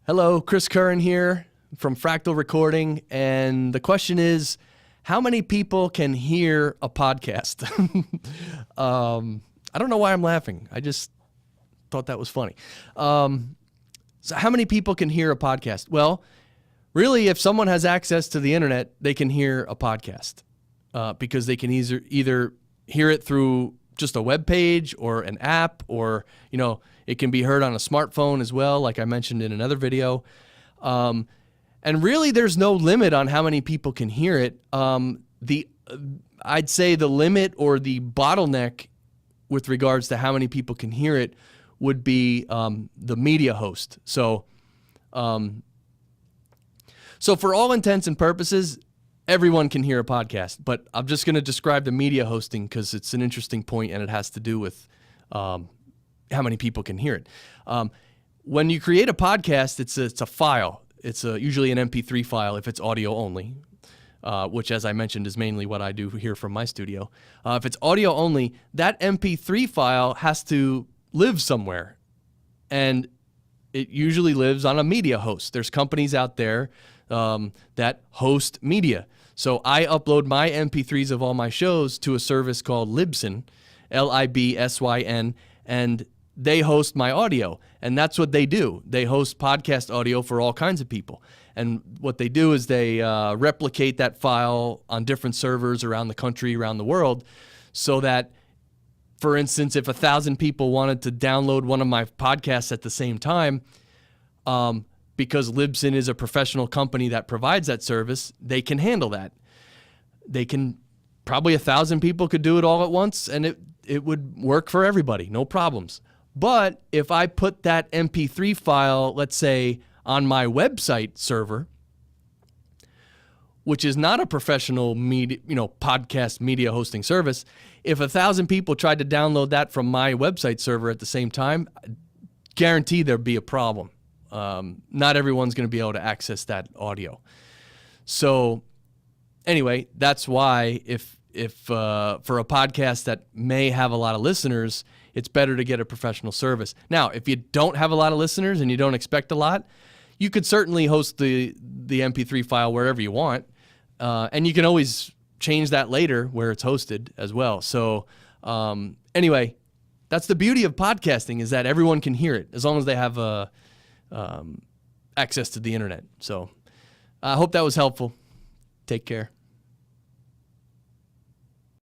Hello, Chris Curran here from Fractal Recording, and the question is, how many people can hear a podcast? I don't know why I'm laughing. I just thought that was funny. So how many people can hear a podcast? Well, really, if someone has access to the internet, they can hear a podcast because they can either hear it through just a web page or an app, or it can be heard on a smartphone as well, like I mentioned in another video. And really, there's no limit on how many people can hear it. I'd say the limit or the bottleneck with regards to how many people can hear it would be the media host. So for all intents and purposes, everyone can hear a podcast, but I'm just going to describe the media hosting because it's an interesting point and it has to do with how many people can hear it. When you create a podcast, it's a file. It's usually an MP3 file if it's audio only, which, as I mentioned, is mainly what I do here from my studio. If it's audio only, that MP3 file has to live somewhere, and it usually lives on a media host. There's companies out there that host media. So I upload my MP3s of all my shows to a service called Libsyn, Libsyn, and they host my audio. And that's what they do. They host podcast audio for all kinds of people. And what they do is they replicate that file on different servers around the country, around the world, so that, for instance, if 1,000 people wanted to download one of my podcasts at the same time, because Libsyn is a professional company that provides that service, they can handle that. They can, probably 1,000 people could do it all at once, and it would work for everybody, no problems. But if I put that MP3 file, let's say, on my website server, which is not a professional media, podcast media hosting service, if 1,000 people tried to download that from my website server at the same time, guarantee there'd be a problem. Not everyone's going to be able to access that audio. So anyway, that's why if for a podcast that may have a lot of listeners, it's better to get a professional service. Now, if you don't have a lot of listeners and you don't expect a lot, you could certainly host the MP3 file wherever you want, and you can always change that later where it's hosted as well. So anyway, that's the beauty of podcasting, is that everyone can hear it as long as they have access to the internet. So I hope that was helpful. Take care.